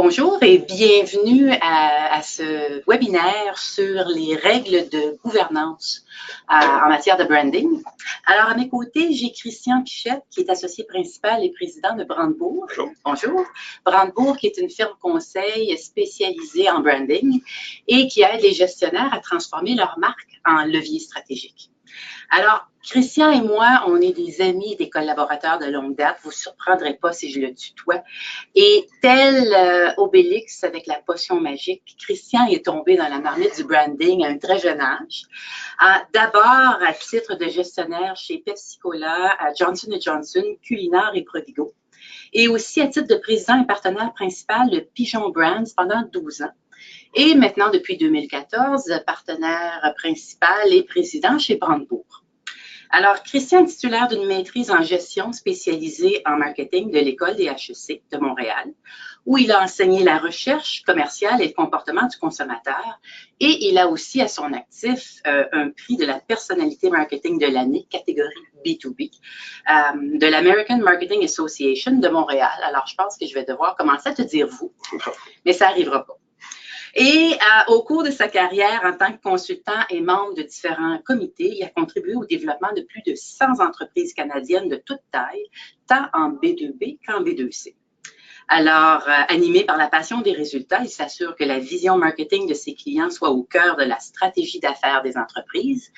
Bonjour et bienvenue à ce webinaire sur les règles de gouvernance en matière de branding. Alors, à mes côtés, j'ai Christian Pichette, qui est associé principal et président de Brandebourg. Bonjour. Bonjour. Brandebourg, qui est une firme conseil spécialisée en branding et qui aide les gestionnaires à transformer leur marque en levier stratégique. Alors, Christian et moi, on est des amis, des collaborateurs de longue date. Vous ne surprendrez pas si je le tutoie. Et tel Obélix avec la potion magique, Christian est tombé dans la marmite du branding à un très jeune âge. D'abord, à titre de gestionnaire chez Pepsi-Cola, à Johnson & Johnson, Culinard et Prodigo. Et aussi à titre de président et partenaire principal de Pigeon Brands pendant 12 ans. Et maintenant, depuis 2014, partenaire principal et président chez Brandebourg. Alors, Christian est titulaire d'une maîtrise en gestion spécialisée en marketing de l'École des HEC de Montréal, où il a enseigné la recherche commerciale et le comportement du consommateur. Et il a aussi à son actif un prix de la personnalité marketing de l'année, catégorie B2B, de l'American Marketing Association de Montréal. Alors, je pense que je vais devoir commencer à te dire vous, mais ça n'arrivera pas. Et au cours de sa carrière en tant que consultant et membre de différents comités, il a contribué au développement de plus de 100 entreprises canadiennes de toute taille, tant en B2B qu'en B2C. Alors, animé par la passion des résultats, il s'assure que la vision marketing de ses clients soit au cœur de la stratégie d'affaires des entreprises.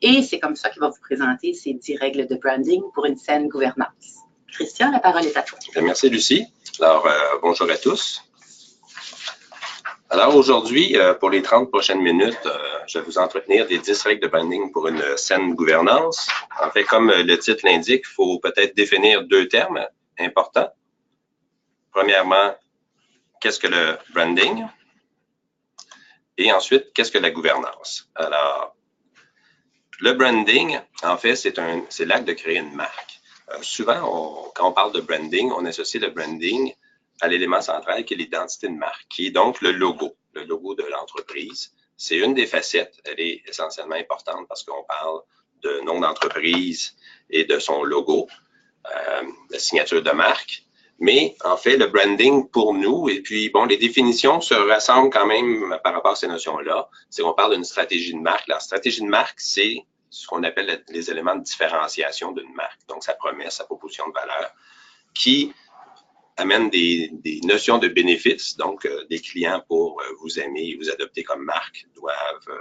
Et c'est comme ça qu'il va vous présenter ses 10 règles de branding pour une saine gouvernance. Christian, la parole est à toi. Merci, Lucie. Alors, bonjour à tous. Alors, aujourd'hui, pour les 30 prochaines minutes, je vais vous entretenir des 10 règles de branding pour une saine gouvernance. En fait, comme le titre l'indique, il faut peut-être définir 2 termes importants. Premièrement, qu'est-ce que le branding? Et ensuite, qu'est-ce que la gouvernance? Alors, le branding, en fait, c'est l'acte de créer une marque. Souvent, quand on parle de branding, on associe le branding à l'élément central qui est l'identité de marque, qui est donc le logo de l'entreprise. C'est une des facettes, elle est essentiellement importante parce qu'on parle de nom d'entreprise et de son logo, la signature de marque. Mais en fait, le branding pour nous, et puis bon, les définitions se rassemblent quand même par rapport à ces notions-là, c'est qu'on parle d'une stratégie de marque. La stratégie de marque, c'est ce qu'on appelle les éléments de différenciation d'une marque, donc sa promesse, sa proposition de valeur, qui amène des notions de bénéfices, donc des clients pour vous aimer et vous adopter comme marque doivent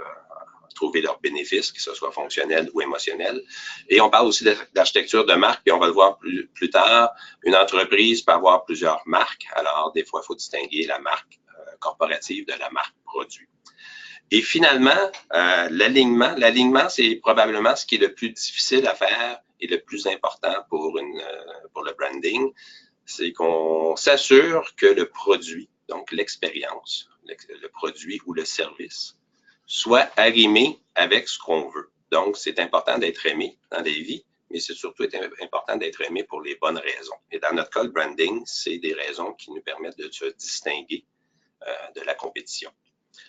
trouver leurs bénéfices, que ce soit fonctionnel ou émotionnel. Et on parle aussi d'architecture de marque, puis on va le voir plus tard, une entreprise peut avoir plusieurs marques, alors des fois il faut distinguer la marque corporative de la marque produit. Et finalement, l'alignement, c'est probablement ce qui est le plus difficile à faire et le plus important pour le branding. C'est qu'on s'assure que le produit, donc l'expérience, le produit ou le service, soit arrimé avec ce qu'on veut. Donc, c'est important d'être aimé dans la vie, mais c'est surtout important d'être aimé pour les bonnes raisons. Et dans notre cas, le branding, c'est des raisons qui nous permettent de se distinguer de la compétition.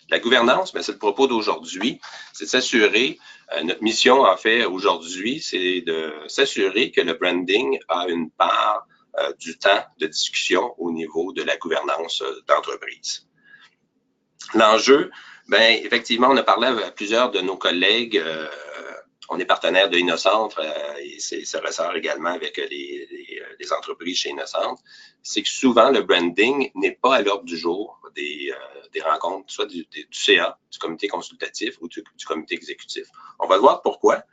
La gouvernance, c'est le propos d'aujourd'hui, c'est de s'assurer, notre mission en fait aujourd'hui, c'est de s'assurer que le branding a une part du temps de discussion au niveau de la gouvernance d'entreprise. L'enjeu, effectivement, on a parlé à plusieurs de nos collègues, on est partenaire de Innocentre et ça ressort également avec les entreprises chez Innocentre, c'est que souvent le branding n'est pas à l'ordre du jour des rencontres, soit du CA, du comité consultatif ou du comité exécutif. On va voir pourquoi.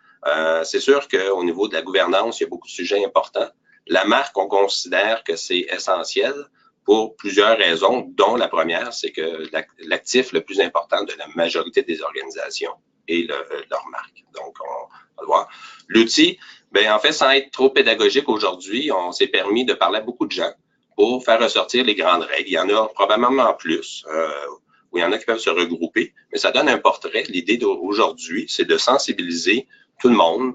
C'est sûr qu'au niveau de la gouvernance, il y a beaucoup de sujets importants. La marque, on considère que c'est essentiel pour plusieurs raisons, dont la première, c'est que l'actif le plus important de la majorité des organisations est leur marque. Donc, on va le voir. L'outil, en fait, sans être trop pédagogique aujourd'hui, on s'est permis de parler à beaucoup de gens pour faire ressortir les grandes règles. Il y en a probablement plus, où il y en a qui peuvent se regrouper, mais ça donne un portrait. L'idée d'aujourd'hui, c'est de sensibiliser tout le monde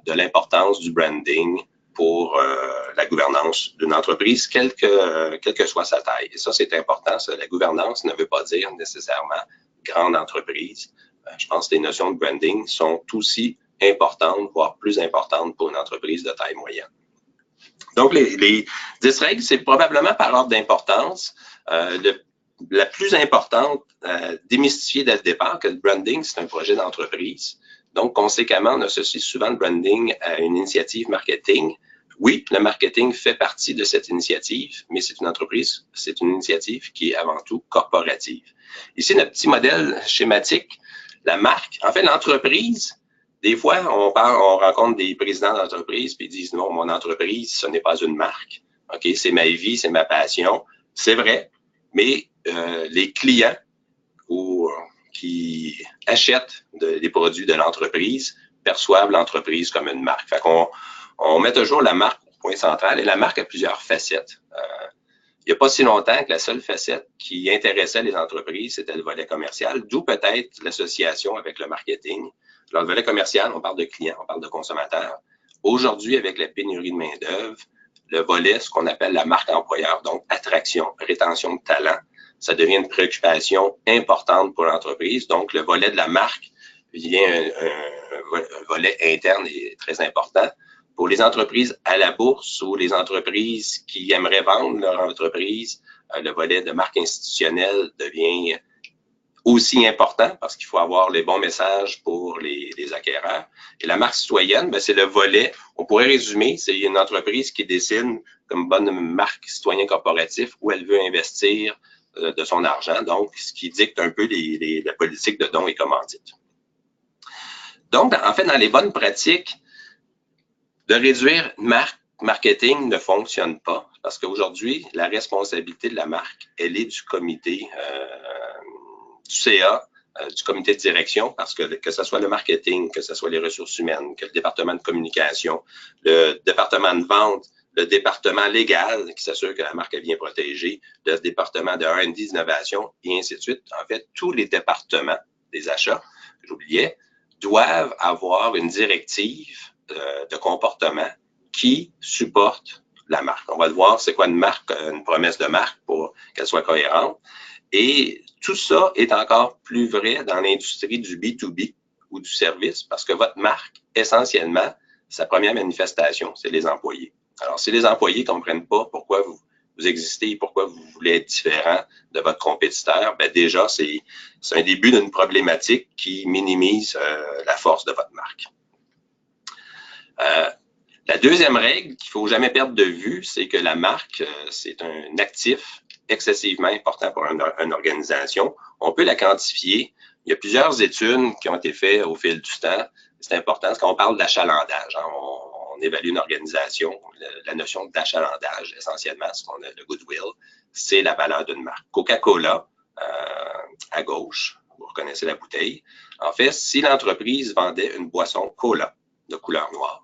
de l'importance du branding pour la gouvernance d'une entreprise, quelle que soit sa taille. Et ça, c'est important. Ça, la gouvernance ne veut pas dire nécessairement grande entreprise. Je pense que les notions de branding sont aussi importantes, voire plus importantes pour une entreprise de taille moyenne. Donc, les 10 règles, c'est probablement par ordre d'importance. La plus importante, démystifier dès le départ que le branding, c'est un projet d'entreprise. Donc, conséquemment, on associe souvent le branding à une initiative marketing. Oui, le marketing fait partie de cette initiative, mais c'est une entreprise, c'est une initiative qui est avant tout corporative. Ici, notre petit modèle schématique, la marque, en fait, l'entreprise, des fois, on rencontre des présidents d'entreprise puis ils disent non, mon entreprise, ce n'est pas une marque. OK, c'est ma vie, c'est ma passion. C'est vrai, mais les clients qui achètent des produits de l'entreprise perçoivent l'entreprise comme une marque. Fait qu'on met toujours la marque au point central et la marque a plusieurs facettes. Il n'y a pas si longtemps que la seule facette qui intéressait les entreprises, c'était le volet commercial, d'où peut-être l'association avec le marketing. Alors, le volet commercial, on parle de clients, on parle de consommateurs. Aujourd'hui, avec la pénurie de main-d'œuvre, le volet, ce qu'on appelle la marque employeur, donc attraction, rétention de talent, ça devient une préoccupation importante pour l'entreprise. Donc, le volet de la marque devient un volet interne et très important. Pour les entreprises à la bourse ou les entreprises qui aimeraient vendre leur entreprise, le volet de marque institutionnelle devient aussi important parce qu'il faut avoir les bons messages pour les acquéreurs. Et la marque citoyenne, ben, c'est le volet, on pourrait résumer, c'est une entreprise qui décide comme bonne marque citoyen corporatif où elle veut investir de son argent, donc ce qui dicte un peu la politique de dons et commandites. Donc, en fait, dans les bonnes pratiques, de réduire marketing ne fonctionne pas parce qu'aujourd'hui, la responsabilité de la marque, elle est du comité, du CA, du comité de direction, parce que ce soit le marketing, que ce soit les ressources humaines, que le département de communication, le département de vente, le département légal qui s'assure que la marque est bien protégée, le département de R&D, d'innovation, et ainsi de suite. En fait, tous les départements des achats, j'oubliais, doivent avoir une directive de comportement qui supporte la marque. On va le voir, c'est quoi une marque, une promesse de marque pour qu'elle soit cohérente. Et tout ça est encore plus vrai dans l'industrie du B2B ou du service parce que votre marque, essentiellement, sa première manifestation, c'est les employés. Alors, si les employés ne comprennent pas pourquoi vous existez et pourquoi vous voulez être différent de votre compétiteur, ben déjà, c'est un début d'une problématique qui minimise la force de votre marque. La deuxième règle qu'il ne faut jamais perdre de vue, c'est que la marque, c'est un actif excessivement important pour une organisation. On peut la quantifier. Il y a plusieurs études qui ont été faites au fil du temps. C'est important parce qu'on parle d'achalandage. Hein. On évalue une organisation. La notion d'achalandage, essentiellement, ce qu'on a le goodwill, c'est la valeur d'une marque. Coca-Cola, à gauche, vous reconnaissez la bouteille. En fait, si l'entreprise vendait une boisson cola de couleur noire,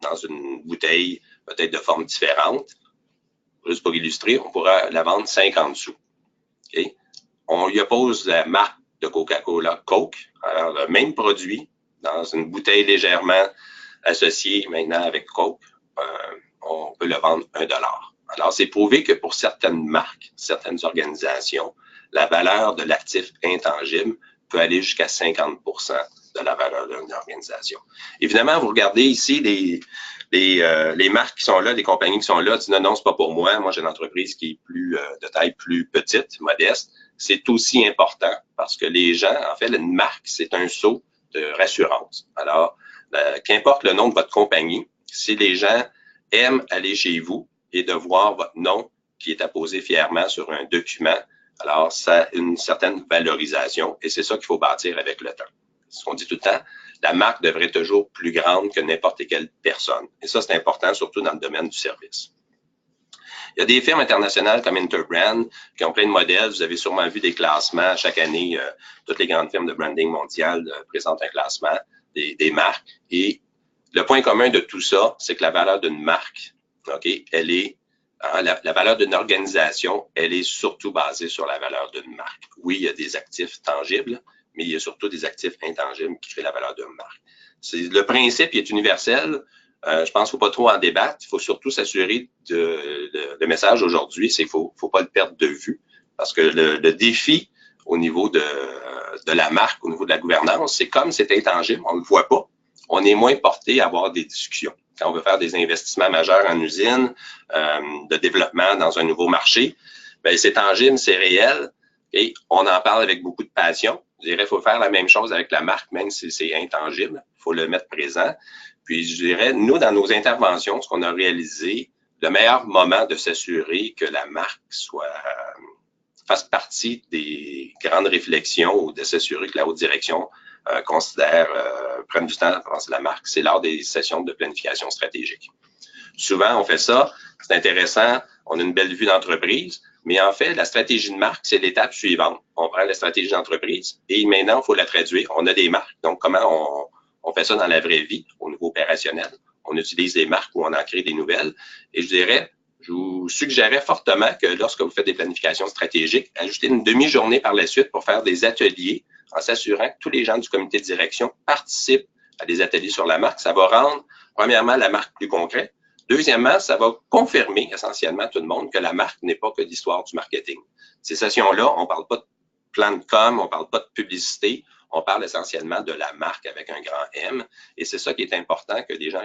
dans une bouteille peut-être de forme différente, juste pour illustrer, on pourra la vendre 50 sous. Okay? On y oppose la marque de Coca-Cola, Coke, alors le même produit, dans une bouteille légèrement associée maintenant avec Coke, on peut le vendre 1 $. Alors, c'est prouvé que pour certaines marques, certaines organisations, la valeur de l'actif intangible peut aller jusqu'à 50% de la valeur d'une organisation. Évidemment, vous regardez ici les marques qui sont là, les compagnies qui sont là, disent non, c'est pas pour moi. Moi, j'ai une entreprise qui est de taille plus petite, modeste. C'est aussi important parce que les gens, en fait, une marque, c'est un sceau de rassurance. Alors, qu'importe le nom de votre compagnie, si les gens aiment aller chez vous et de voir votre nom qui est apposé fièrement sur un document, alors ça a une certaine valorisation et c'est ça qu'il faut bâtir avec le temps. Ce qu'on dit tout le temps, la marque devrait être toujours plus grande que n'importe quelle personne. Et ça, c'est important, surtout dans le domaine du service. Il y a des firmes internationales comme Interbrand qui ont plein de modèles. Vous avez sûrement vu des classements. Chaque année, toutes les grandes firmes de branding mondial présentent un classement des marques. Et le point commun de tout ça, c'est que la valeur d'une marque, okay, elle est la valeur d'une organisation, elle est surtout basée sur la valeur d'une marque. Oui, il y a des actifs tangibles, mais il y a surtout des actifs intangibles qui créent la valeur d'une marque. Le principe il est universel. Je pense qu'il ne faut pas trop en débattre. Il faut surtout s'assurer le message aujourd'hui, c'est qu'il ne faut pas le perdre de vue. Parce que le défi au niveau de la marque, au niveau de la gouvernance, c'est comme c'est intangible, on ne le voit pas. On est moins porté à avoir des discussions. Quand on veut faire des investissements majeurs en usine, de développement dans un nouveau marché, bien, c'est tangible, c'est réel, et on en parle avec beaucoup de passion. Je dirais, il faut faire la même chose avec la marque, même si c'est intangible. Il faut le mettre présent. Puis, je dirais, nous, dans nos interventions, ce qu'on a réalisé, le meilleur moment de s'assurer que la marque fasse partie des grandes réflexions ou de s'assurer que la haute direction prenne du temps à penser la marque, c'est lors des sessions de planification stratégique. Souvent, on fait ça, c'est intéressant, on a une belle vue d'entreprise, mais en fait, la stratégie de marque, c'est l'étape suivante. On prend la stratégie d'entreprise et maintenant, il faut la traduire. On a des marques. Donc, comment on fait ça dans la vraie vie, au niveau opérationnel? On utilise des marques où on en crée des nouvelles. Et je vous suggérais fortement que lorsque vous faites des planifications stratégiques, ajoutez une demi-journée par la suite pour faire des ateliers en s'assurant que tous les gens du comité de direction participent à des ateliers sur la marque. Ça va rendre, premièrement, la marque plus concrète. Deuxièmement, ça va confirmer essentiellement à tout le monde que la marque n'est pas que l'histoire du marketing. Ces sessions-là, on ne parle pas de plan de com, on ne parle pas de publicité, on parle essentiellement de la marque avec un grand M. Et c'est ça qui est important que les gens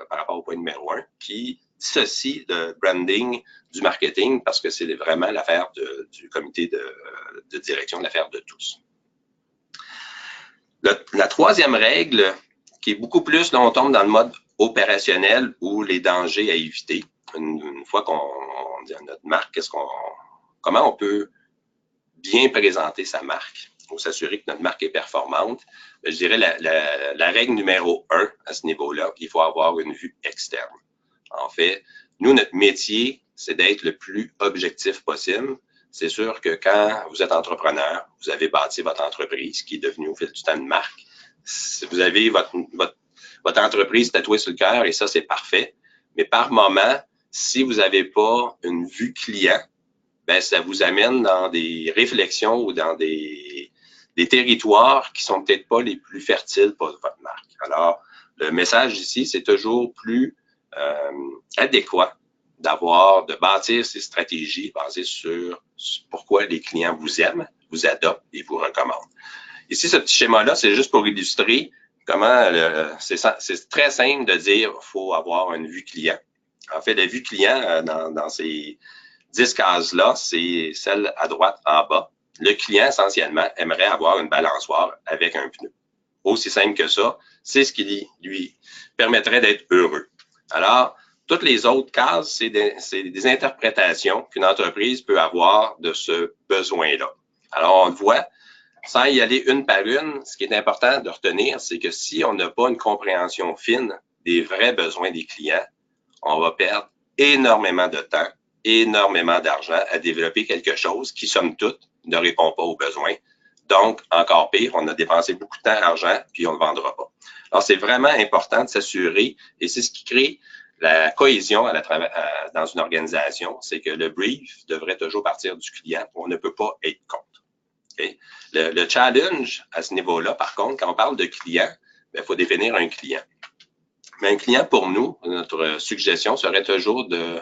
par rapport au point numéro 1, qui dissocient le branding du marketing parce que c'est vraiment l'affaire du comité de direction, l'affaire de tous. La troisième règle, qui est beaucoup plus, là, on tombe dans le mode opérationnel ou les dangers à éviter. Une fois qu'on dit à notre marque, comment on peut bien présenter sa marque pour s'assurer que notre marque est performante. Je dirais la règle numéro 1 à ce niveau-là, il faut avoir une vue externe. En fait, nous, notre métier, c'est d'être le plus objectif possible. C'est sûr que quand vous êtes entrepreneur, vous avez bâti votre entreprise qui est devenue au fil du temps une marque. Vous avez votre entreprise tatouée sur le cœur et ça, c'est parfait. Mais par moment, si vous n'avez pas une vue client, ben, ça vous amène dans des réflexions ou dans des territoires qui sont peut-être pas les plus fertiles pour votre marque. Alors, le message ici, c'est toujours plus adéquat de bâtir ces stratégies basées sur pourquoi les clients vous aiment, vous adoptent et vous recommandent. Ici, ce petit schéma-là, c'est juste pour illustrer comment c'est très simple de dire qu'il faut avoir une vue client. En fait, la vue client dans ces 10 cases-là, c'est celle à droite en bas. Le client, essentiellement, aimerait avoir une balançoire avec un pneu. Aussi simple que ça, c'est ce qui lui permettrait d'être heureux. Alors, toutes les autres cases, c'est des interprétations qu'une entreprise peut avoir de ce besoin-là. Alors, on le voit, sans y aller une par une, ce qui est important de retenir, c'est que si on n'a pas une compréhension fine des vrais besoins des clients, on va perdre énormément de temps, énormément d'argent à développer quelque chose qui, somme toute, ne répond pas aux besoins. Donc, encore pire, on a dépensé beaucoup de temps, d'argent, puis on ne le vendra pas. Alors, c'est vraiment important de s'assurer, et c'est ce qui crée la cohésion dans une organisation, c'est que le brief devrait toujours partir du client. On ne peut pas être contre. Okay? Le challenge à ce niveau-là, par contre, quand on parle de client, il faut définir un client. Mais un client, pour nous, notre suggestion serait toujours de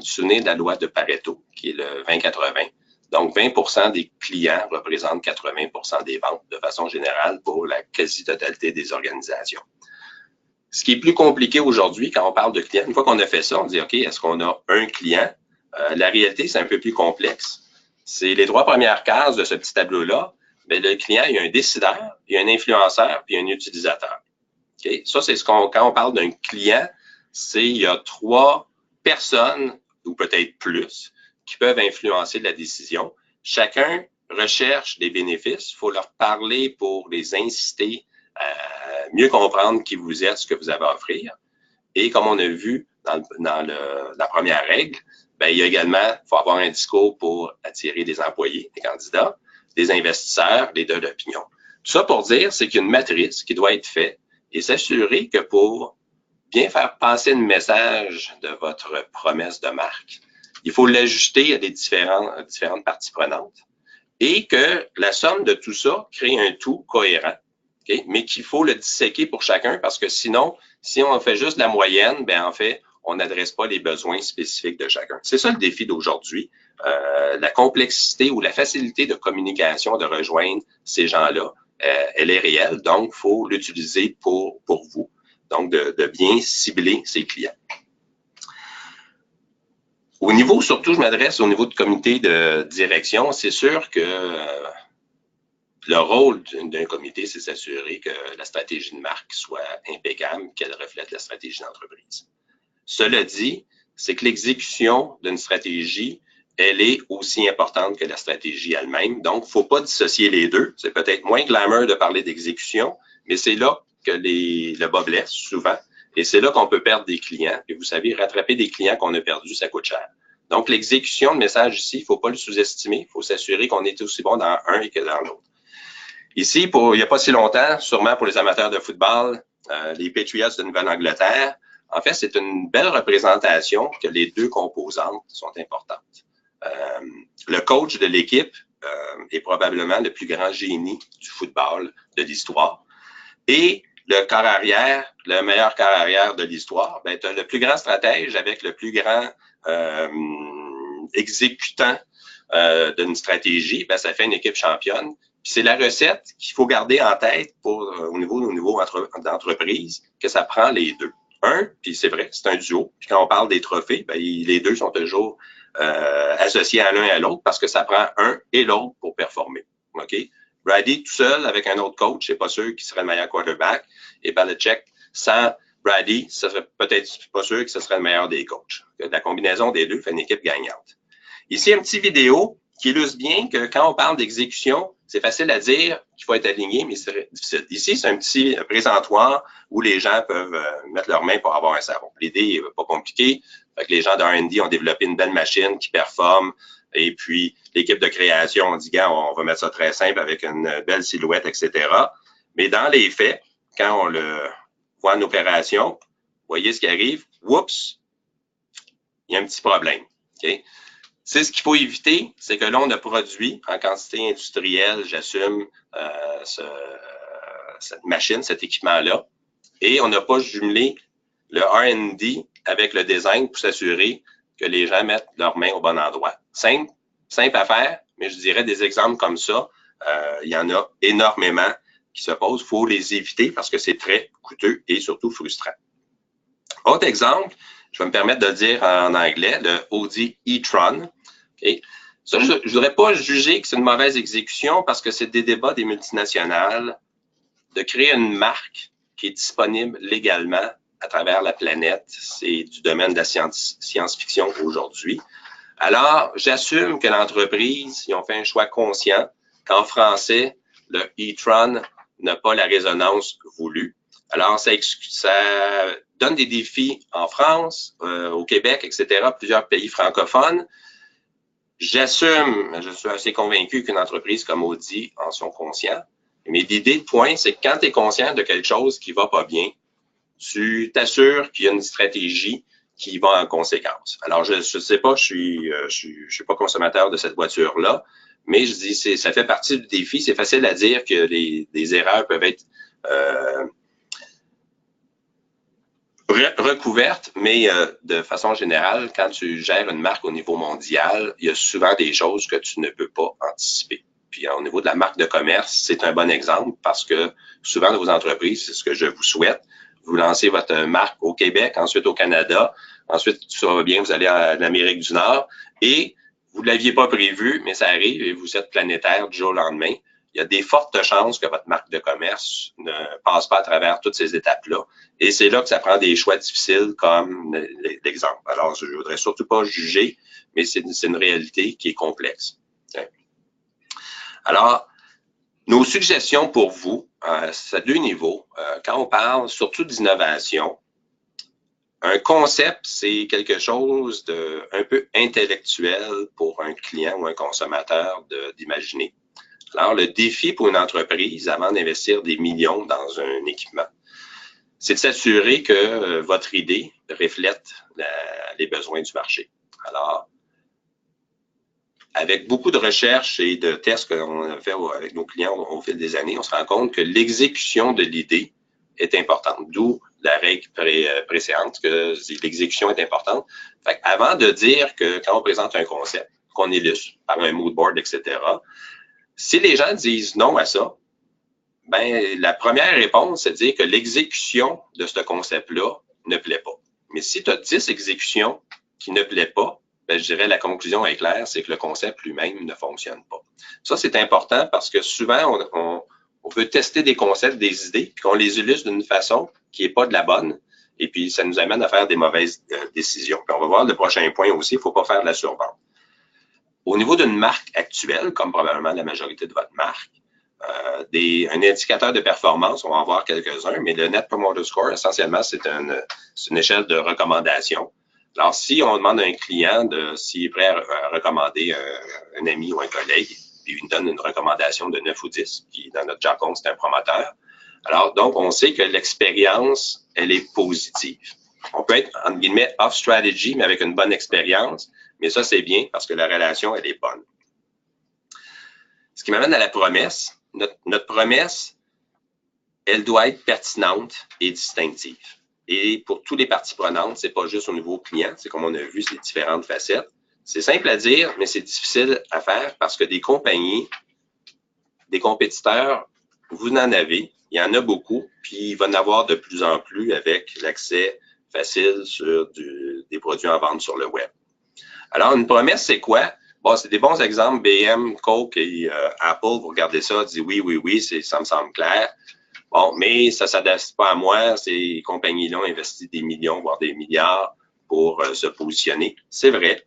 souvenir de la loi de Pareto, qui est le 20-80. Donc, 20% des clients représentent 80% des ventes de façon générale pour la quasi-totalité des organisations. Ce qui est plus compliqué aujourd'hui quand on parle de clients, une fois qu'on a fait ça, on dit, OK, est-ce qu'on a un client? La réalité, c'est un peu plus complexe. C'est les 3 premières cases de ce petit tableau-là. Mais le client, il y a un décideur, il y a un influenceur, puis il y a un utilisateur. Okay? Ça, c'est quand on parle d'un client, il y a 3 personnes, ou peut-être plus, qui peuvent influencer la décision. Chacun recherche des bénéfices. Il faut leur parler pour les inciter à mieux comprendre qui vous êtes, ce que vous avez à offrir. Et comme on a vu dans la première règle, ben, il y a également, il faut avoir un discours pour attirer des employés, des candidats, des investisseurs, des leaders d'opinion. Tout ça pour dire, c'est qu'il y a une matrice qui doit être faite et s'assurer que pour bien faire passer le message de votre promesse de marque, il faut l'ajuster à des différentes parties prenantes et que la somme de tout ça crée un tout cohérent, okay? Mais qu'il faut le disséquer pour chacun parce que sinon, si on fait juste la moyenne, ben en fait, on n'adresse pas les besoins spécifiques de chacun. C'est ça le défi d'aujourd'hui, la complexité ou la facilité de communication, de rejoindre ces gens-là, elle est réelle, donc il faut l'utiliser pour vous, donc de bien cibler ses clients. Au niveau, surtout, je m'adresse au niveau du comité de direction. C'est sûr que le rôle d'un comité, c'est s'assurer que la stratégie de marque soit impeccable, qu'elle reflète la stratégie d'entreprise. Cela dit, c'est que l'exécution d'une stratégie, elle est aussi importante que la stratégie elle-même. Donc, il ne faut pas dissocier les deux. C'est peut-être moins glamour de parler d'exécution, mais c'est là que le bas blesse souvent. Et c'est là qu'on peut perdre des clients. Et vous savez, rattraper des clients qu'on a perdus, ça coûte cher. Donc, l'exécution de message ici, il ne faut pas le sous-estimer. Il faut s'assurer qu'on est aussi bon dans un que dans l'autre. Ici, il n'y a pas si longtemps, sûrement pour les amateurs de football, les Patriots de Nouvelle-Angleterre, en fait, c'est une belle représentation que les deux composantes sont importantes. Le coach de l'équipe est probablement le plus grand génie du football de l'histoire. Et le corps arrière, le meilleur corps arrière de l'histoire, ben, tu as le plus grand stratège avec le plus grand exécutant d'une stratégie, ben, ça fait une équipe championne. Puis c'est la recette qu'il faut garder en tête pour, au niveau d'entreprise, que ça prend les deux. Puis c'est vrai, c'est un duo. Puis quand on parle des trophées, ben, les deux sont toujours associés à l'un et à l'autre parce que ça prend un et l'autre pour performer. OK? Brady tout seul avec un autre coach, c'est pas sûr qu'il serait le meilleur quarterback. Et Belichick, sans Brady, ce serait peut-être pas sûr que ce serait le meilleur des coachs. La combinaison des deux fait une équipe gagnante. Ici, une petite vidéo qui illustre bien que quand on parle d'exécution, c'est facile à dire qu'il faut être aligné, mais c'est difficile. Ici, c'est un petit présentoir où les gens peuvent mettre leurs mains pour avoir un savon. L'idée n'est pas compliquée. Fait que les gens de R&D ont développé une belle machine qui performe. Et puis, l'équipe de création, on dit, gars, on va mettre ça très simple avec une belle silhouette, etc. Mais dans les faits, quand on le voit en opération, vous voyez ce qui arrive. Oups! Il y a un petit problème. OK? C'est ce qu'il faut éviter, c'est que là, on a produit en quantité industrielle, j'assume, cette machine, cet équipement-là, et on n'a pas jumelé le R&D avec le design pour s'assurer que les gens mettent leurs mains au bon endroit. Simple à faire, mais je dirais des exemples comme ça, il y en a énormément qui se posent. Il faut les éviter parce que c'est très coûteux et surtout frustrant. Autre exemple, je vais me permettre de le dire en anglais, le Audi e-tron. Okay. Ça, je ne voudrais pas juger que c'est une mauvaise exécution parce que c'est des débats des multinationales de créer une marque qui est disponible légalement à travers la planète. C'est du domaine de la science-fiction aujourd'hui. Alors, j'assume que l'entreprise, ils ont fait un choix conscient qu'en français, le e-tron n'a pas la résonance voulue. Alors, ça donne des défis en France, au Québec, etc., plusieurs pays francophones. J'assume, je suis assez convaincu qu'une entreprise comme Audi en sont conscients. Mais l'idée de point, c'est que quand tu es conscient de quelque chose qui va pas bien, tu t'assures qu'il y a une stratégie qui va en conséquence. Alors, je sais pas, je suis pas consommateur de cette voiture-là, mais je dis, ça fait partie du défi. C'est facile à dire que les erreurs peuvent être recouverte, mais de façon générale, quand tu gères une marque au niveau mondial, il y a souvent des choses que tu ne peux pas anticiper. Puis au niveau de la marque de commerce, c'est un bon exemple parce que souvent dans vos entreprises, c'est ce que je vous souhaite, vous lancez votre marque au Québec, ensuite au Canada, ensuite ça va bien, vous allez en Amérique du Nord et vous ne l'aviez pas prévu, mais ça arrive et vous êtes planétaire du jour au lendemain. Il y a des fortes chances que votre marque de commerce ne passe pas à travers toutes ces étapes-là. Et c'est là que ça prend des choix difficiles comme l'exemple. Alors, je ne voudrais surtout pas juger, mais c'est une réalité qui est complexe. Alors, nos suggestions pour vous, c'est à deux niveaux. Quand on parle surtout d'innovation, un concept, c'est quelque chose de un peu intellectuel pour un client ou un consommateur d'imaginer. Alors, le défi pour une entreprise, avant d'investir des millions dans un équipement, c'est de s'assurer que votre idée reflète les besoins du marché. Alors, avec beaucoup de recherches et de tests qu'on a fait avec nos clients au fil des années, on se rend compte que l'exécution de l'idée est importante, d'où la règle précédente, que l'exécution est importante. Fait avant de dire que quand on présente un concept, qu'on illustre par un mood board, etc., si les gens disent non à ça, ben la première réponse, c'est de dire que l'exécution de ce concept-là ne plaît pas. Mais si tu as 10 exécutions qui ne plaît pas, ben ben, je dirais la conclusion est claire, c'est que le concept lui-même ne fonctionne pas. Ça, c'est important parce que souvent, on peut tester des concepts, des idées, puis qu'on les illustre d'une façon qui n'est pas de la bonne, et puis ça nous amène à faire des mauvaises décisions. Puis on va voir le prochain point aussi, il ne faut pas faire de la survente. Au niveau d'une marque actuelle, comme probablement la majorité de votre marque, un indicateur de performance, on va en voir quelques-uns, mais le Net Promoter Score, essentiellement, c'est une échelle de recommandation. Alors, si on demande à un client s'il est prêt à recommander un ami ou un collègue, puis il nous donne une recommandation de 9 ou 10, puis dans notre jargon, c'est un promoteur. Alors, donc, on sait que l'expérience, elle est positive. On peut être, entre guillemets, off-strategy, mais avec une bonne expérience, mais ça, c'est bien parce que la relation, elle est bonne. Ce qui m'amène à la promesse. Notre promesse, elle doit être pertinente et distinctive. Et pour toutes les parties prenantes, c'est pas juste au niveau client, c'est comme on a vu, c'est différentes facettes. C'est simple à dire, mais c'est difficile à faire parce que des compagnies, des compétiteurs, vous en avez, il y en a beaucoup, puis il va en avoir de plus en plus avec l'accès facile sur des produits en vente sur le web. Alors, une promesse, c'est quoi? Bon, c'est des bons exemples, BM, Coke et Apple, vous regardez ça, dites oui, ça me semble clair. Bon, mais ça ne s'adresse pas à moi, ces compagnies-là ont investi des millions, voire des milliards pour se positionner. C'est vrai.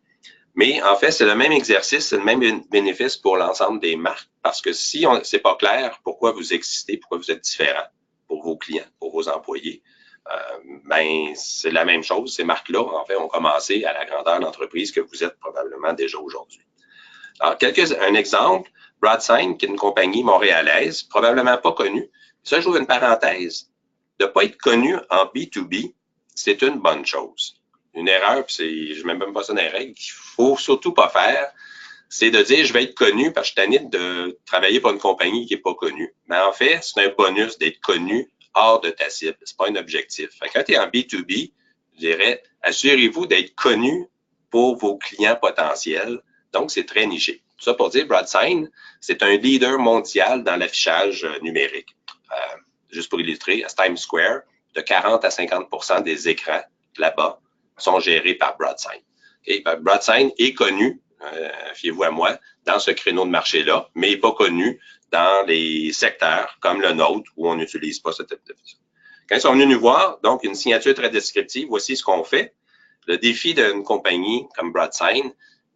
Mais en fait, c'est le même exercice, c'est le même bénéfice pour l'ensemble des marques. Parce que si c'est pas clair pourquoi vous existez, pourquoi vous êtes différent pour vos clients, pour vos employés, ben c'est la même chose. Ces marques-là, en fait, ont commencé à la grandeur d'entreprise que vous êtes probablement déjà aujourd'hui. Alors, un exemple, Broadsign, qui est une compagnie montréalaise, probablement pas connue. Ça, j'ouvre une parenthèse. De ne pas être connu en B2B, c'est une bonne chose. Une erreur, puis je ne mets même pas ça dans les règles, qu'il ne faut surtout pas faire, c'est de dire je vais être connu parce que je suis tanné de travailler pour une compagnie qui n'est pas connue. Mais en fait, c'est un bonus d'être connu hors de ta cible. Ce n'est pas un objectif. Fait que quand tu es en B2B, je dirais, assurez-vous d'être connu pour vos clients potentiels. Donc, c'est très niché. Tout ça pour dire, Broadsign, c'est un leader mondial dans l'affichage numérique. Juste pour illustrer, à Times Square, de 40 à 50% des écrans là-bas sont gérés par Broadsign. Okay? Broadsign est connu, fiez-vous à moi, dans ce créneau de marché-là, mais n'est pas connu dans les secteurs comme le nôtre où on n'utilise pas ce type de vision. Quand ils sont venus nous voir, donc une signature très descriptive, voici ce qu'on fait. Le défi d'une compagnie comme Broadsign,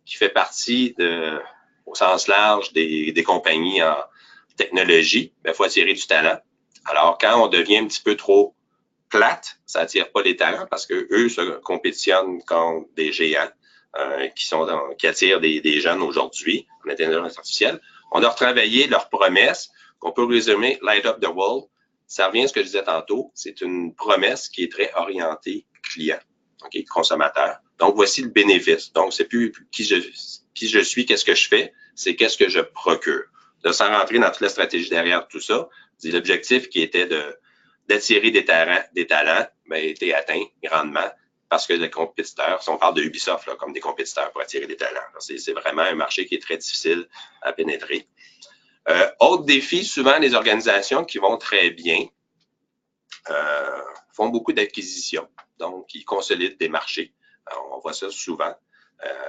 qui fait partie au sens large des compagnies en technologie, il faut attirer du talent. Alors, quand on devient un petit peu trop plate, ça attire pas les talents parce que eux se compétitionnent contre des géants qui attirent des jeunes aujourd'hui en intelligence artificielle. On doit retravailler leurs promesses qu'on peut résumer Light Up the World. Ça revient à ce que je disais tantôt. C'est une promesse qui est très orientée client, okay, consommateur. Donc, voici le bénéfice. Donc, c'est plus qui je suis, qu'est-ce que je fais, c'est qu'est-ce que je procure. Sans rentrer dans toute la stratégie derrière tout ça, l'objectif qui était d'attirer des talents a été atteint grandement parce que les compétiteurs, si on parle de Ubisoft là, comme des compétiteurs pour attirer des talents, c'est vraiment un marché qui est très difficile à pénétrer. Autre défi, souvent les organisations qui vont très bien font beaucoup d'acquisitions, donc ils consolident des marchés. Alors, on voit ça souvent.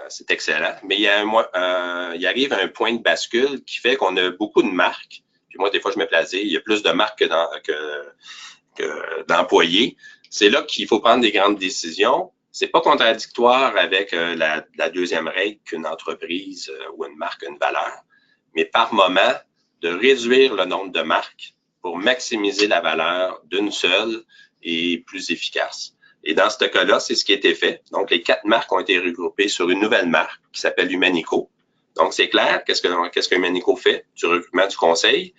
C'est excellent, mais il arrive un point de bascule qui fait qu'on a beaucoup de marques. Puis moi, des fois, je me place, il y a plus de marques que d'employés. C'est là qu'il faut prendre des grandes décisions. C'est pas contradictoire avec la deuxième règle qu'une entreprise ou une marque a une valeur, mais par moment, de réduire le nombre de marques pour maximiser la valeur d'une seule et plus efficace. Et dans ce cas-là, c'est ce qui a été fait. Donc, les 4 marques ont été regroupées sur une nouvelle marque qui s'appelle Humanico. Donc, c'est clair, qu'est-ce que Humanico fait? Du recrutement, du conseil.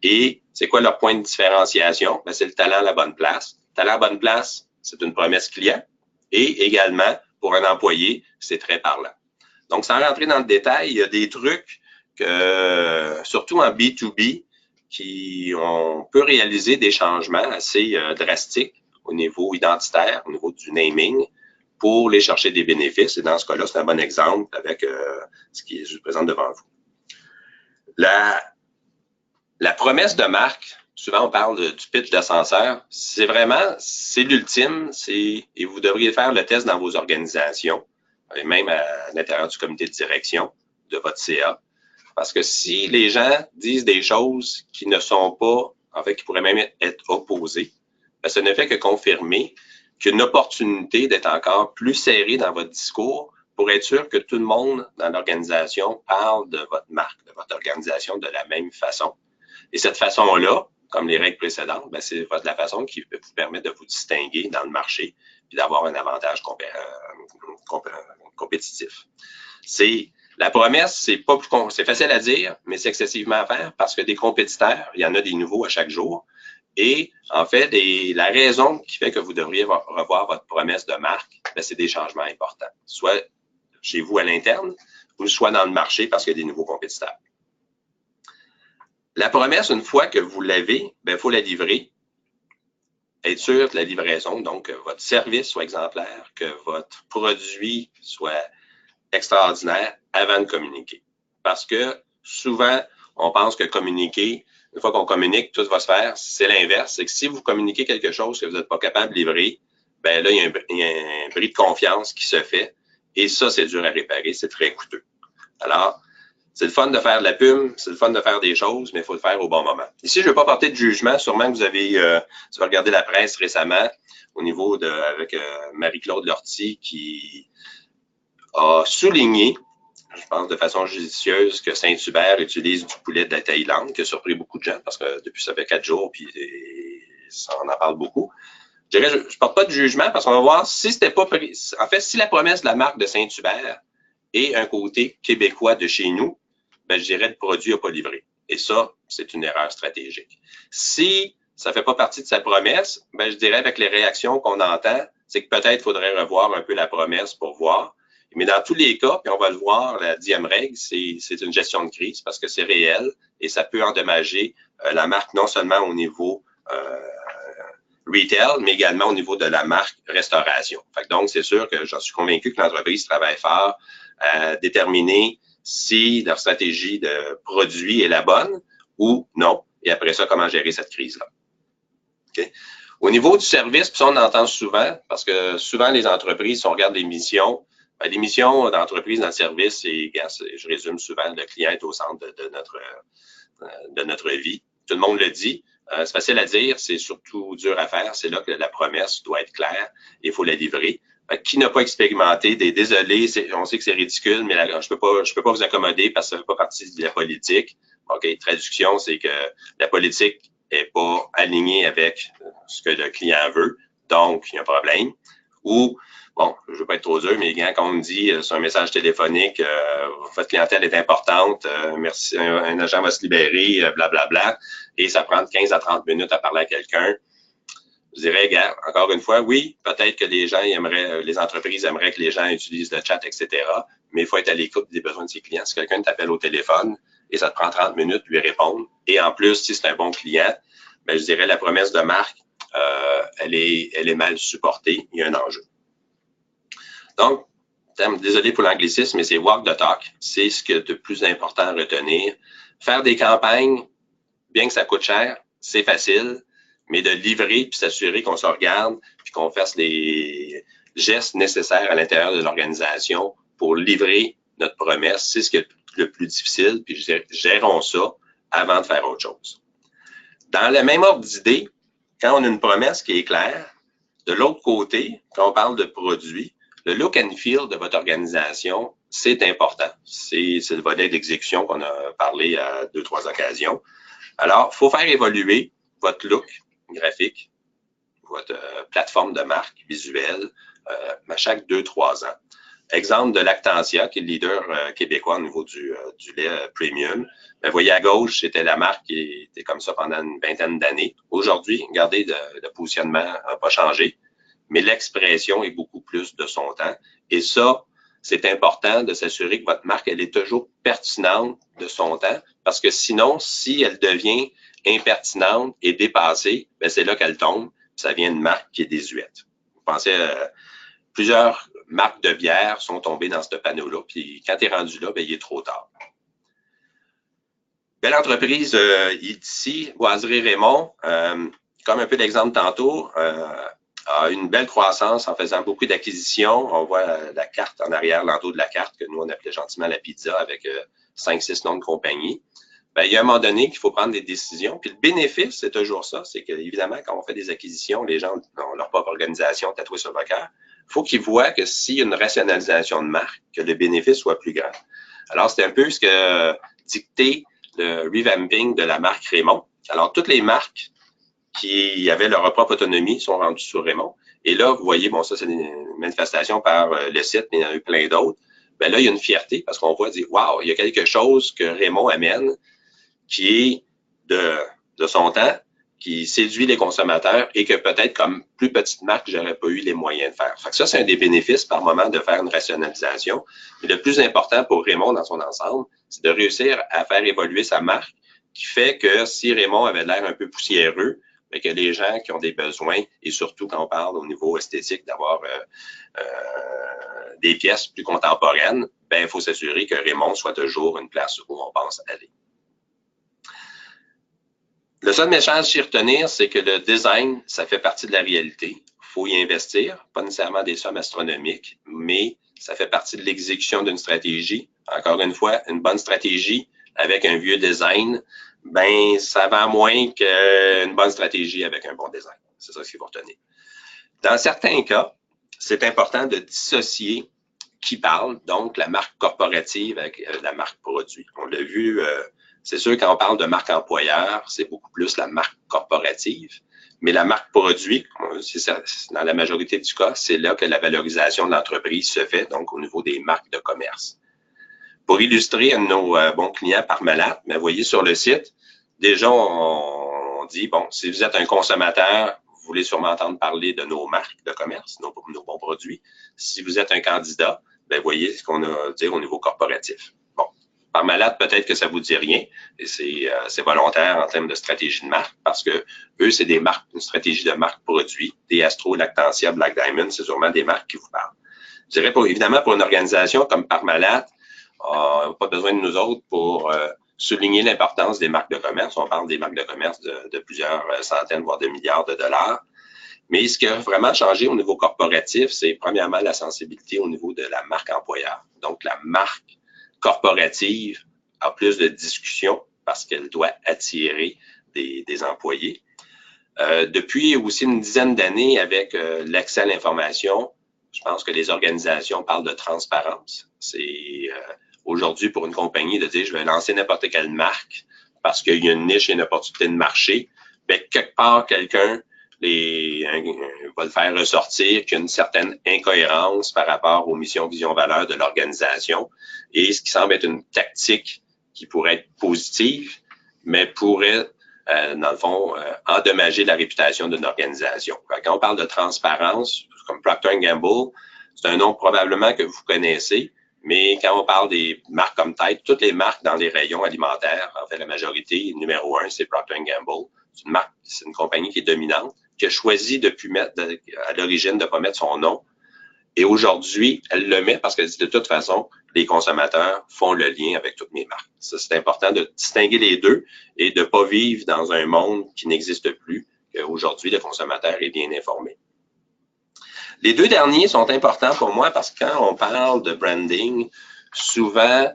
Et c'est quoi leur point de différenciation? Ben, c'est le talent à la bonne place. Le talent à la bonne place, c'est une promesse client. Et également, pour un employé, c'est très parlant. Donc, sans rentrer dans le détail, il y a des trucs que, surtout en B2B, on peut réaliser des changements assez drastiques au niveau identitaire, au niveau du naming, pour aller chercher des bénéfices. Et dans ce cas-là, c'est un bon exemple avec ce qui je présente devant vous. La promesse de marque, souvent on parle du pitch d'ascenseur, c'est l'ultime, et vous devriez faire le test dans vos organisations. et même à l'intérieur du comité de direction de votre CA. Parce que si les gens disent des choses qui ne sont pas, en fait, qui pourraient même être opposées, ben, ce ne fait que confirmer qu'une opportunité d'être encore plus serré dans votre discours pour être sûr que tout le monde dans l'organisation parle de votre marque, de votre organisation de la même façon. Et cette façon-là, comme les règles précédentes, ben, c'est la façon qui peut vous permettre de vous distinguer dans le marché et d'avoir un avantage compétitif. La promesse, c'est facile à dire, mais c'est excessivement à faire parce que des compétiteurs, il y en a des nouveaux à chaque jour. Et en fait, la raison qui fait que vous devriez revoir votre promesse de marque, ben, c'est des changements importants, soit chez vous à l'interne ou soit dans le marché parce qu'il y a des nouveaux compétiteurs. La promesse, une fois que vous l'avez, il faut la livrer, être sûr de la livraison, donc que votre service soit exemplaire, que votre produit soit extraordinaire avant de communiquer. Parce que souvent, on pense que communiquer, une fois qu'on communique, tout va se faire. C'est l'inverse. C'est que si vous communiquez quelque chose que vous n'êtes pas capable de livrer, ben là, il y a un bris de confiance qui se fait. Et ça, c'est dur à réparer. C'est très coûteux. Alors, c'est le fun de faire de la pub, c'est le fun de faire des choses, mais il faut le faire au bon moment. Ici, je ne veux pas porter de jugement. Sûrement que vous avez regardé la presse récemment au niveau avec Marie-Claude Lortie qui a souligné, je pense de façon judicieuse, que Saint-Hubert utilise du poulet de la Thaïlande, qui a surpris beaucoup de gens parce que depuis ça fait 4 jours, puis on en parle beaucoup. Je dirais, je ne porte pas de jugement parce qu'on va voir si c'était pas. En fait, si la promesse de la marque de Saint-Hubert est un côté québécois de chez nous, ben, je dirais le produit n'a pas livré. Et ça, c'est une erreur stratégique. Si ça ne fait pas partie de sa promesse, ben, je dirais avec les réactions qu'on entend, c'est que peut-être il faudrait revoir un peu la promesse pour voir. Mais dans tous les cas, puis on va le voir, la 10e règle, c'est une gestion de crise parce que c'est réel et ça peut endommager la marque non seulement au niveau retail, mais également au niveau de la marque restauration. Fait que donc, c'est sûr que j'en suis convaincu que l'entreprise travaille fort à déterminer si leur stratégie de produit est la bonne ou non, et après ça, comment gérer cette crise-là. Okay? Au niveau du service, puis ça, on entend souvent, parce que souvent, les entreprises, si on regarde les missions d'entreprise dans le service, je résume souvent, le client est au centre de notre vie. Tout le monde le dit. C'est facile à dire, c'est surtout dur à faire. C'est là que la promesse doit être claire et il faut la livrer. Qui n'a pas expérimenté désolé, on sait que c'est ridicule, mais je peux pas vous accommoder parce que ça ne fait pas partie de la politique. OK, traduction, c'est que la politique n'est pas alignée avec ce que le client veut, donc il y a un problème. Ou, bon, je ne veux pas être trop dur, mais quand on me dit sur un message téléphonique, votre clientèle est importante, merci, un agent va se libérer, blablabla, et ça prend 15 à 30 minutes à parler à quelqu'un. Je dirais, regarde, encore une fois, oui, peut-être que les entreprises aimeraient que les gens utilisent le chat, etc., mais il faut être à l'écoute des besoins de ses clients. Si quelqu'un t'appelle au téléphone et ça te prend 30 minutes de lui répondre, et en plus, si c'est un bon client, ben, je dirais la promesse de marque, elle est mal supportée, il y a un enjeu. Donc, désolé pour l'anglicisme, mais c'est walk the talk. C'est ce que de plus important à retenir. Faire des campagnes, bien que ça coûte cher, c'est facile, mais de livrer puis s'assurer qu'on se regarde puis qu'on fasse les gestes nécessaires à l'intérieur de l'organisation pour livrer notre promesse, c'est ce qui est le plus difficile, puis gérons ça avant de faire autre chose. Dans le même ordre d'idée, quand on a une promesse qui est claire, de l'autre côté, quand on parle de produit, le look and feel de votre organisation, c'est important. C'est le volet d'exécution qu'on a parlé à 2-3 occasions. Alors, il faut faire évoluer votre look graphique, votre plateforme de marque visuelle à chaque 2-3 ans. Exemple de Lactantia, qui est le leader québécois au niveau du lait premium. Vous voyez à gauche, c'était la marque qui était comme ça pendant une vingtaine d'années. Aujourd'hui, regardez, le positionnement n'a pas changé, mais l'expression est beaucoup plus de son temps. Et ça, c'est important de s'assurer que votre marque, elle est toujours pertinente de son temps, parce que sinon, si elle devient impertinente et dépassée, ben c'est là qu'elle tombe, ça devient une marque qui est désuète. Vous pensez plusieurs marques de bière sont tombées dans ce panneau-là, puis quand tu es rendu là, ben, il est trop tard. Belle entreprise ici, Boiserie Raymond, comme un peu d'exemple tantôt, a une belle croissance en faisant beaucoup d'acquisitions. On voit la carte en arrière, l'endos de la carte, que nous, on appelait gentiment la pizza avec 5-6 noms de compagnie. Ben, il y a un moment donné qu'il faut prendre des décisions. Puis le bénéfice, c'est toujours ça. C'est qu'évidemment, quand on fait des acquisitions, les gens ont leur propre organisation tatouée sur le cœur. Il faut qu'ils voient que s'il y a une rationalisation de marque, que le bénéfice soit plus grand. Alors, c'est un peu ce que dictait le revamping de la marque Raymond. Alors, toutes les marques qui avaient leur propre autonomie sont rendues sur Raymond. Et là, vous voyez, bon, ça, c'est une manifestation par le site, mais il y en a eu plein d'autres. Ben là, il y a une fierté parce qu'on voit dire, waouh, il y a quelque chose que Raymond amène qui est de son temps, qui séduit les consommateurs et que peut-être comme plus petite marque, j'aurais pas eu les moyens de faire. Fait que ça, c'est un des bénéfices par moment de faire une rationalisation. Mais le plus important pour Raymond dans son ensemble, c'est de réussir à faire évoluer sa marque qui fait que si Raymond avait l'air un peu poussiéreux, mais que les gens qui ont des besoins, et surtout quand on parle au niveau esthétique d'avoir des pièces plus contemporaines, ben il faut s'assurer que Raymond soit toujours une place où on pense aller. Le seul message à retenir, c'est que le design, ça fait partie de la réalité. Il faut y investir, pas nécessairement des sommes astronomiques, mais ça fait partie de l'exécution d'une stratégie. Encore une fois, une bonne stratégie avec un vieux design, ben ça vend moins qu'une bonne stratégie avec un bon design. C'est ça qu'il faut retenir. Dans certains cas, c'est important de dissocier qui parle, donc la marque corporative avec la marque produit. On l'a vu, c'est sûr quand on parle de marque employeur, c'est beaucoup plus la marque corporative, mais la marque produit, dans la majorité du cas, c'est là que la valorisation de l'entreprise se fait, donc au niveau des marques de commerce. Pour illustrer à nos bons clients Parmalat, mais vous voyez sur le site, déjà on dit, bon, si vous êtes un consommateur, vous voulez sûrement entendre parler de nos marques de commerce, nos bons produits. Si vous êtes un candidat, ben voyez ce qu'on a à dire au niveau corporatif. Bon, Parmalat, peut-être que ça vous dit rien, et c'est volontaire en termes de stratégie de marque, parce que eux, c'est des marques, une stratégie de marque produit, des Astro, Lactantia, Black Diamond, c'est sûrement des marques qui vous parlent. Je dirais, évidemment, pour une organisation comme Parmalat, on n'a pas besoin de nous autres pour souligner l'importance des marques de commerce. On parle des marques de commerce de plusieurs centaines, voire de milliards de dollars. Mais ce qui a vraiment changé au niveau corporatif, c'est premièrement la sensibilité au niveau de la marque employeur. Donc, la marque corporative a plus de discussions parce qu'elle doit attirer des employés. Depuis aussi une dizaine d'années, avec l'accès à l'information, je pense que les organisations parlent de transparence. C'est aujourd'hui pour une compagnie de dire je vais lancer n'importe quelle marque parce qu'il y a une niche et une opportunité de marché. Bien, quelque part, quelqu'un va le faire ressortir qu'il y a une certaine incohérence par rapport aux missions, vision, valeurs de l'organisation. Et ce qui semble être une tactique qui pourrait être positive, mais pourrait, dans le fond, endommager la réputation d'une organisation. Quand on parle de transparence, comme Procter & Gamble, c'est un nom probablement que vous connaissez, mais quand on parle des marques comme Tide, toutes les marques dans les rayons alimentaires, en fait, la majorité, numéro 1, c'est Procter & Gamble. C'est une marque, c'est une compagnie qui est dominante, qui a choisi depuis à l'origine de ne pas mettre son nom. Et aujourd'hui, elle le met parce qu'elle dit de toute façon, les consommateurs font le lien avec toutes mes marques. Ça, c'est important de distinguer les deux et de ne pas vivre dans un monde qui n'existe plus, qu'aujourd'hui, le consommateur est bien informé. Les deux derniers sont importants pour moi parce que quand on parle de branding, souvent,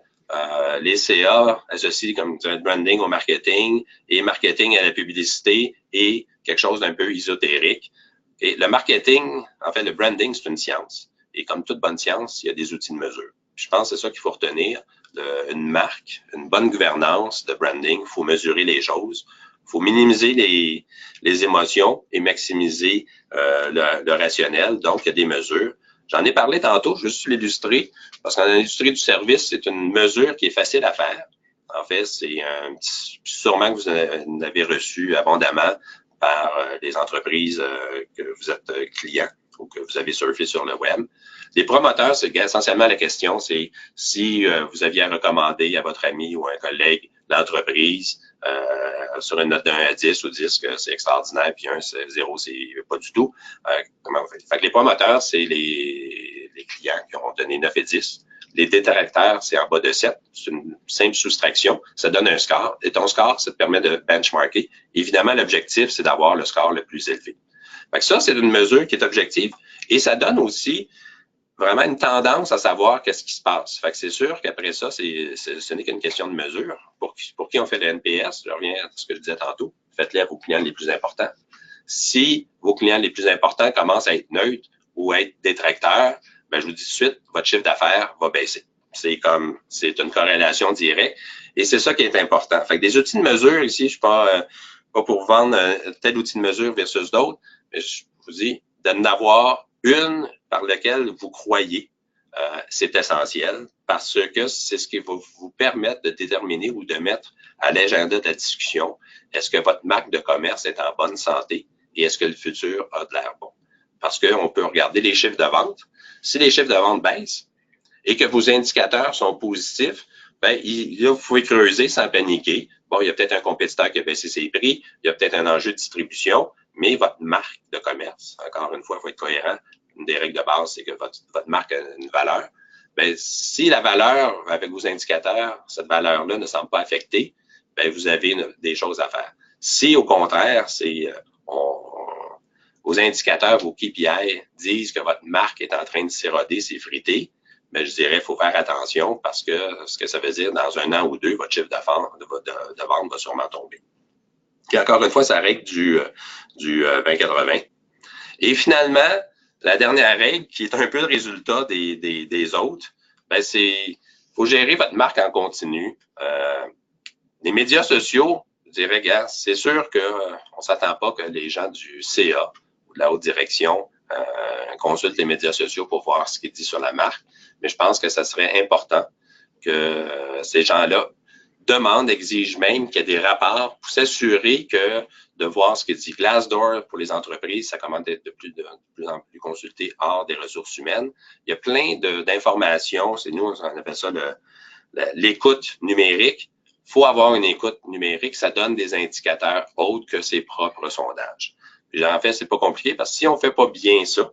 les CA associent comme branding au marketing et marketing à la publicité et quelque chose d'un peu ésotérique. Et le marketing, en fait, le branding, c'est une science. Et comme toute bonne science, il y a des outils de mesure. Je pense que c'est ça qu'il faut retenir. Une marque, une bonne gouvernance de branding, il faut mesurer les choses. Il faut minimiser les émotions et maximiser le rationnel. Donc, il y a des mesures. J'en ai parlé tantôt, juste l'illustrer, parce qu'en industrie du service, c'est une mesure qui est facile à faire. En fait, c'est sûrement que vous en avez reçu abondamment par les entreprises que vous êtes client ou que vous avez surfé sur le web. Les promoteurs, c'est essentiellement la question, c'est si vous aviez à recommander à votre ami ou à un collègue l'entreprise sur une note de 1 à 10 ou 10 que c'est extraordinaire, puis 1, c'est 0, c'est pas du tout. Comment vous faites? Fait que les promoteurs, c'est les clients qui ont donné 9 et 10. Les détracteurs, c'est en bas de 7. C'est une simple soustraction. Ça donne un score. Et ton score, ça te permet de benchmarker. Évidemment, l'objectif, c'est d'avoir le score le plus élevé. Fait que ça, c'est une mesure qui est objective et ça donne aussi vraiment une tendance à savoir qu'est-ce qui se passe. Fait que c'est sûr qu'après ça, ce n'est qu'une question de mesure. Pour qui on fait le NPS, je reviens à ce que je disais tantôt, faites-le à vos clients les plus importants. Si vos clients les plus importants commencent à être neutres ou à être détracteurs, ben, je vous dis tout de suite, votre chiffre d'affaires va baisser. C'est une corrélation directe et c'est ça qui est important. Fait que des outils de mesure ici, je suis pas pour vendre tel outil de mesure versus d'autres, mais je vous dis d'en avoir une par laquelle vous croyez, c'est essentiel parce que c'est ce qui va vous permettre de déterminer ou de mettre à l'agenda de la discussion, est-ce que votre marque de commerce est en bonne santé et est-ce que le futur a de l'air bon? Parce qu'on peut regarder les chiffres de vente. Si les chiffres de vente baissent et que vos indicateurs sont positifs, ben, là, vous pouvez creuser sans paniquer. Bon, il y a peut-être un compétiteur qui a baissé ses prix, il y a peut-être un enjeu de distribution, mais votre marque de commerce, encore une fois, il faut être cohérent. Une des règles de base, c'est que votre marque a une valeur. Ben, si la valeur, avec vos indicateurs, cette valeur-là ne semble pas affectée, ben, vous avez des choses à faire. Si, au contraire, vos indicateurs, vos KPI disent que votre marque est en train de s'éroder, s'effriter, ben, je dirais qu'il faut faire attention parce que ce que ça veut dire, dans un an ou deux, votre chiffre de vente va sûrement tomber. Puis encore une fois, ça règle du 20-80. Et finalement, la dernière règle, qui est un peu le résultat des autres, ben c'est faut gérer votre marque en continu. Les médias sociaux, je dirais, gars, c'est sûr qu'on ne s'attend pas que les gens du CA ou de la haute direction consultent les médias sociaux pour voir ce qui est dit sur la marque. Mais je pense que ça serait important que ces gens-là demandent, exigent même qu'il y ait des rapports pour s'assurer que de voir ce que dit Glassdoor pour les entreprises, ça commence d'être de plus en plus consulté hors des ressources humaines. Il y a plein d'informations, c'est nous, on appelle ça l'écoute numérique. Il faut avoir une écoute numérique, ça donne des indicateurs autres que ses propres sondages. Puis en fait, c'est pas compliqué parce que si on fait pas bien ça,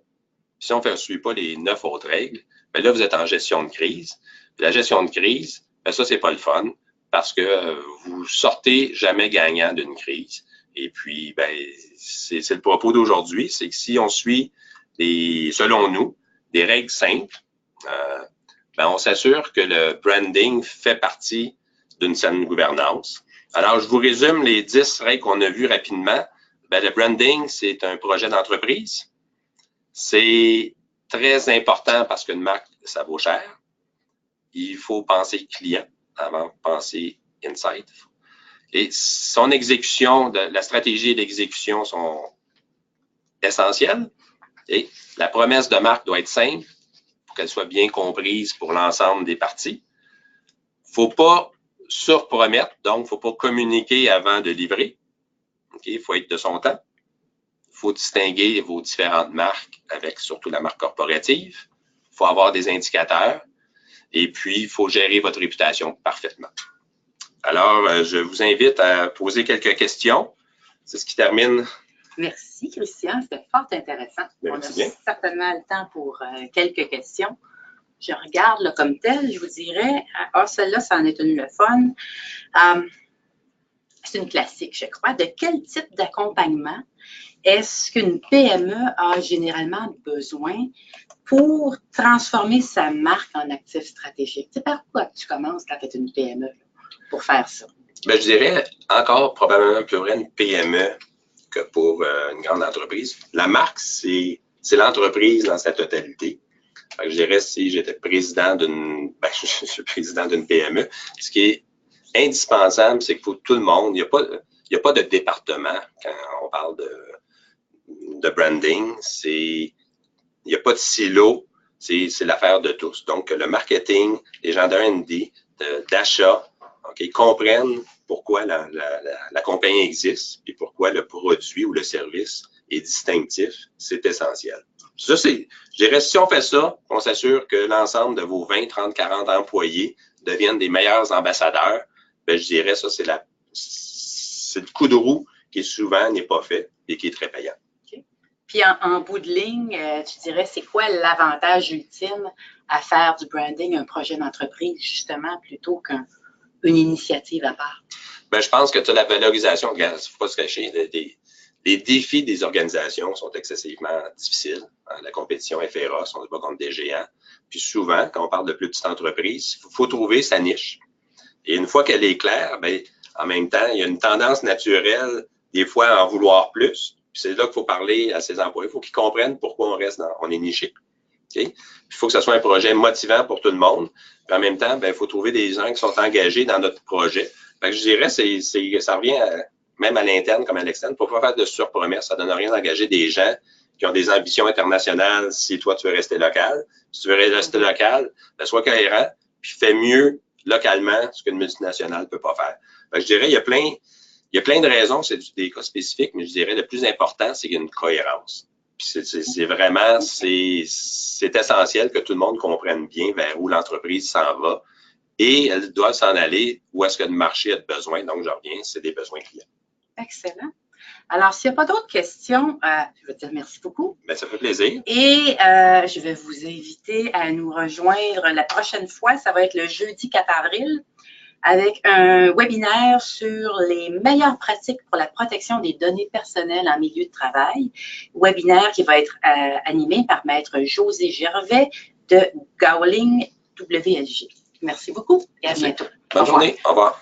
si on ne suit pas les 9 autres règles, ben là, vous êtes en gestion de crise. Puis la gestion de crise, ben ça, c'est pas le fun parce que vous sortez jamais gagnant d'une crise. Et puis, ben, c'est le propos d'aujourd'hui, c'est que si on suit, selon nous, des règles simples, ben, on s'assure que le branding fait partie d'une saine gouvernance. Alors, je vous résume les 10 règles qu'on a vues rapidement. Ben, le branding, c'est un projet d'entreprise. C'est très important parce qu'une marque, ça vaut cher. Il faut penser client avant de penser insight. Et son exécution, la stratégie et l'exécution sont essentielles. Et la promesse de marque doit être simple pour qu'elle soit bien comprise pour l'ensemble des parties. Il ne faut pas surpromettre, donc il ne faut pas communiquer avant de livrer. Il faut être de son temps. Il faut distinguer vos différentes marques avec surtout la marque corporative. Il faut avoir des indicateurs. Et puis, il faut gérer votre réputation parfaitement. Alors, je vous invite à poser quelques questions. C'est ce qui termine. Merci, Christian. C'était fort intéressant. Merci bien. Certainement le temps pour quelques questions. Je regarde là, comme tel, je vous dirais, celle-là, ça en est une le fun. C'est une classique, je crois. De quel type d'accompagnement est-ce qu'une PME a généralement besoin pour transformer sa marque en actif stratégique? C'est par quoi tu commences quand tu es une PME pour faire ça? Bien, je dirais encore probablement plus vrai une PME que pour une grande entreprise. La marque, c'est l'entreprise dans sa totalité. Fait que je dirais si j'étais président je suis président d'une PME, ce qui est indispensable, c'est que pour tout le monde, il n'y a pas de département quand on parle de branding. Il n'y a pas de silo, c'est l'affaire de tous. Donc, le marketing, les gens d'R&D, d'achat, comprennent pourquoi la compagnie existe et pourquoi le produit ou le service est distinctif, c'est essentiel. Ça, je dirais, si on fait ça, on s'assure que l'ensemble de vos 20, 30, 40 employés deviennent des meilleurs ambassadeurs, ben, je dirais, ça, c'est le coup de roue qui souvent n'est pas fait et qui est très payant. Okay. Puis en bout de ligne, tu dirais, c'est quoi l'avantage ultime à faire du branding un projet d'entreprise, justement, plutôt qu'une initiative à part? Ben, je pense que tu as la valorisation, il ne faut pas se cacher, Les défis des organisations sont excessivement difficiles. La compétition est féroce, on se bat contre des géants. Puis souvent, quand on parle de plus petites entreprises, il faut trouver sa niche. Et une fois qu'elle est claire, bien, en même temps, il y a une tendance naturelle, des fois, à en vouloir plus. Puis c'est là qu'il faut parler à ses employés. Il faut qu'ils comprennent pourquoi on est niché. Okay? Il faut que ce soit un projet motivant pour tout le monde. Puis en même temps, ben, il faut trouver des gens qui sont engagés dans notre projet. Fait que je dirais, ça revient même à l'interne comme à l'externe. Il ne faut pas faire de surpromesses. Ça ne donne rien d'engager des gens qui ont des ambitions internationales si toi, tu veux rester local. Si tu veux rester local, ben, sois cohérent, puis fais mieux localement ce qu'une multinationale ne peut pas faire. Fait que je dirais, il y a plein de raisons, c'est des cas spécifiques, mais je dirais le plus important, c'est qu'il y a une cohérence. C'est vraiment, c'est essentiel que tout le monde comprenne bien vers où l'entreprise s'en va et elle doit s'en aller où est-ce que le marché a besoin. Donc, je reviens, c'est des besoins clients. Excellent. Alors, s'il n'y a pas d'autres questions, je veux dire merci beaucoup. Bien, ça fait plaisir. Et je vais vous inviter à nous rejoindre la prochaine fois. Ça va être le jeudi 4 avril avec un webinaire sur les meilleures pratiques pour la protection des données personnelles en milieu de travail. Webinaire qui va être animé par Maître José Gervais de Gowling WSG. Merci beaucoup et à bientôt. Bonne journée. Au revoir.